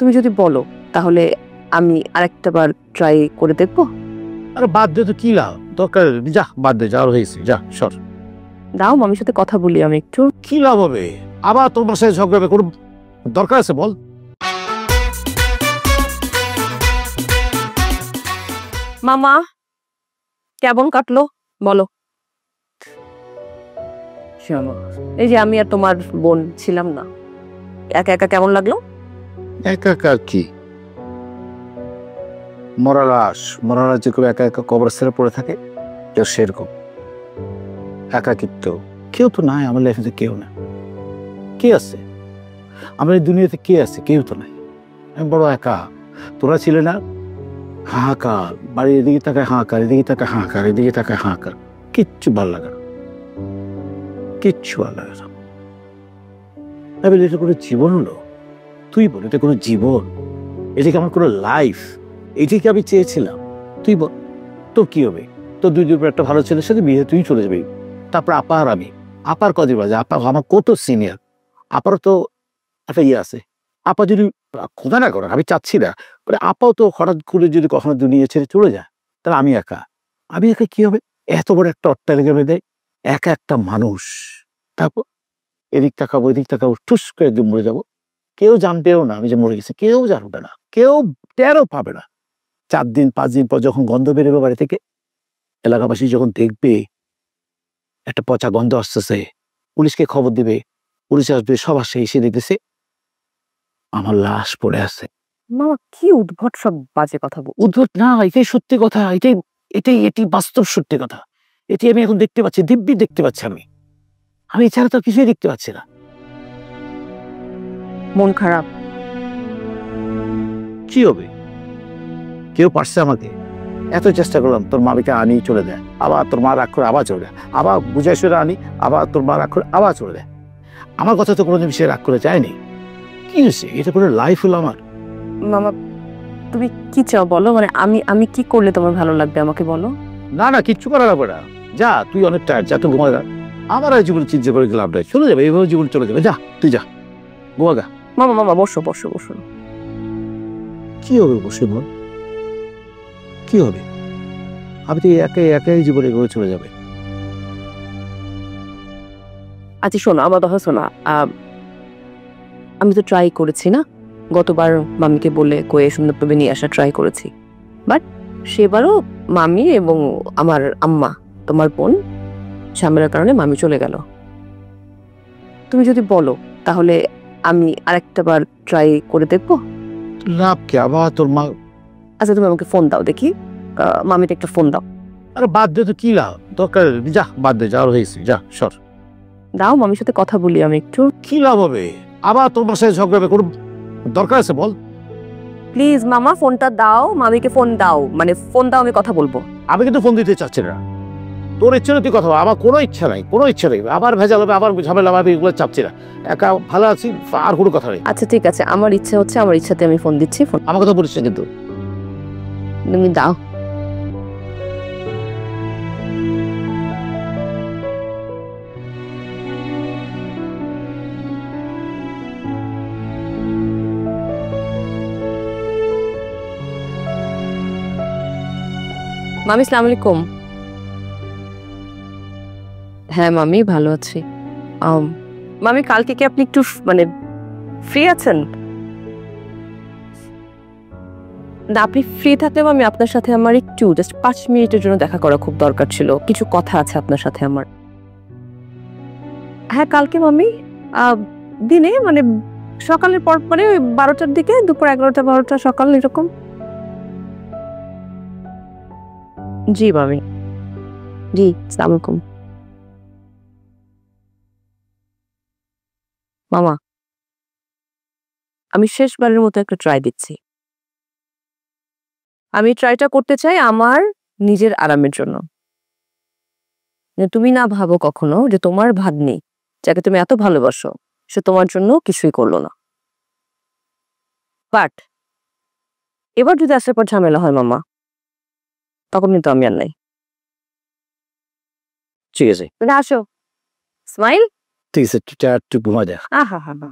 তুমি যদি বলো তাহলে আমি আরেকটা বার ট্রাই করে দেখবো। আরে বাদ দে তো, কি লাভ, দরকার যা, বাদ দে, যা হয়েছে, যা সর। দাও মামির সাথে কথা বলি আমি একটু। কি লাভ হবে, আবার তোমার সাথে ঝগড়া হবে, কোনো দরকার আছে বল? মামা কেমন কাটলো বলো। শোনো, এই যে আমি আর তোমার বোন ছিলাম না, একা একা কেমন লাগলো? একা একা কি? মরা লাশ যে কেউ একা একা কবরস্থানে পড়ে থাকে, সেরকম একাকিত্ব। কেউ তো নাই আমার লাইফে, কেউ না। কে আছে আমার এই দুনিয়াতে? কে আছে? কেউ তো নাই। আমি বড় একা। তোরা ছিলে না, হাহাকার, বাড়ির এদিকে তাকায় হাহাকার, এদিকে তাকায় হাহাকার, এদিকে তাকায় হাহাকার, কিচ্ছু ভাল লাগে না, কিচ্ছু ভাল লাগে না। এটা কোনো জীবন হলো? তুই বল, এটা কোনো জীবন? এটা কি আমার কোনো লাইফ? এটাকে আমি চেয়েছিলাম? তুই বল, তোর কি হবে? তোর দুই দুই একটা ভালো ছেলের সাথে বিয়ে, তুই চলে যাবি। তারপর আপা আর আমি, আপার কদিন বাজে, আপা আমার কত সিনিয়র, আপারও তো একটা ইয়ে আছে। আপা যদি খোদা না করে, আমি চাচ্ছি না, আপাও তো হঠাৎ করে যদি কখনো দুনিয়া ছেড়ে চলে যায়, তাহলে আমি একা কি হবে? এত বড় একটা অট্টালিকা বেঁধে একা একটা মানুষ, তারপর এদিক তাকাবো ওইদিক তাকাবো, ঠুস করে একদম মরে যাবো। কেউ জানবেও না আমি যে মরে গেছি, কেউ জানবে না, কেউ টেরও পাবে না। 4 দিন 5 দিন পর যখন গন্ধ বেরোবে বাড়ি থেকে, এলাকাবাসী যখন দেখবে একটা পচা গন্ধ আসতেছে, পুলিশকে খবর দিবে, পুলিশ আসবে, সব আসে, এসে দেখতেছে আমার লাশ পড়ে আছে। মামা কি উদ্ভট সব বাজে কথা বল। উদ্ভট না, এটাই সত্যি কথা, এটি বাস্তব সত্যি কথা। এটি আমি এখন দেখতে পাচ্ছি, দিব্যি দেখতে পাচ্ছি। আমি এছাড়া তো কিছুই দেখতে পাচ্ছি না। মন খারাপ? কি হবে? কেউ পারছে আমাকে? এত চেষ্টা করলাম, তোর মাকে আনি চলে দেয়, আবার তোর মা রাগ করে আবার চলে দেয়, আবার বুঝাই শুনে আনি, আবার তোর মা রাগ করে আবার চলে দেয়। আমার কথা তো কোনোদিন সে রাগ করে যায়নি। কি হয়েছে? এটা কোনো লাইফ হলো আমার? মামা তুমি কি চাও বলো, মানে আমি কি করলে তোমার ভালো লাগবে আমাকে বলো। না না, কিচ্ছু করা লাগবে না, যা, তুই অনেক টায়ার্ড, যা, তুই ঘুমা গা। আমার আর জীবন চিন্তা করে লাভ নাই, চলে যাবে, এইভাবে জীবন চলে যাবে, যা তুই যা, ঘুমা গা। মামা মামা বসো বসো বসো। কি হবে বসে বল? কি হবে? আমি তো একাই একাই জীবনে এগিয়ে চলে যাবে। আচ্ছা শোনো, আমার কথা শোনো, আমি তো ট্রাই করেছি না, গতবার মামিকে বলে কয়ে সুন্দরভাবে নিয়ে আসা ট্রাই করেছি, বাট সেবারও মামি এবং আমার আম্মা, তোমার বোন, ঝামেলার কারণে মামি চলে গেল। তুমি যদি বলো তাহলে আমি আরেকটা বার ট্রাই করে দেখবো। লাভ কি? আবার তোর মা? আচ্ছা তুমি আমাকে ফোন দাও দেখি, মামিটা একটা ফোন দাও। আরে বাদ দে তো, কি লাভ, দরকার যা, বাদ দে, যা হয়েছে, যা সর। দাও মামির সাথে কথা বলি আমি একটু। কি লাভ হবে, আবার তোমার সাথে ঝগড়া হবে, কোনো দরকার আছে বল? প্লিজ মামা ফোনটা দাও, মামিকে ফোন দাও, মানে ফোন দাও, আমি কথা বলবো। আমি কিন্তু ফোন দিতে চাচ্ছি না, তোর ইচ্ছে তুই কথা বল, আমার কোনো ইচ্ছা নাই, কোনো ইচ্ছা নেই, আবার ভেজাল হবে, আবার ঝামেলা হবে, এগুলো চাচ্ছি না, একা ভালো আছি, আর কোনো কথা নেই। আচ্ছা ঠিক আছে, আমার ইচ্ছা হচ্ছে, আমার ইচ্ছাতে আমি ফোন দিচ্ছি। ফোন আমার কথা বলিস না কিন্তু। তুমি দাও। মামি আসসালামু আলাইকুম। হ্যাঁ মামি ভালো আছি। মামি কালকে কি আপনি একটু মানে ফ্রি আছেন? না আপনি ফ্রি থাকলে মামি আপনার সাথে আমার একটু জাস্ট 5 মিনিটের জন্য দেখা করা খুব দরকার ছিল, কিছু কথা আছে আপনার সাথে আমার। হ্যাঁ কালকে মামি দিনে মানে সকালের পর পরে 12টার দিকে, দুপুর 11টা 12টা সকাল এরকম। জি মামি। জি আসসালামু আলাইকুম। মামা আমি শেষবারের মতো একটা ট্রাই দিচ্ছি। আমি ট্রাইটা করতে চাই আমার নিজের আরামের জন্য। তুমি না ভাবো কখনো যে তোমার ভাগ্নি, যাকে তুমি এত ভালোবাসো, সে তোমার জন্য কিছুই করলো না। বাট এবার যদি আসার পর ঝামেলা হয় মামা, তখন কিন্তু আমি আর নাই। ঠিক আছে আসো, স্মাইল। ঠিক আছে, তুই ঘুমা যা। আহা হা হা।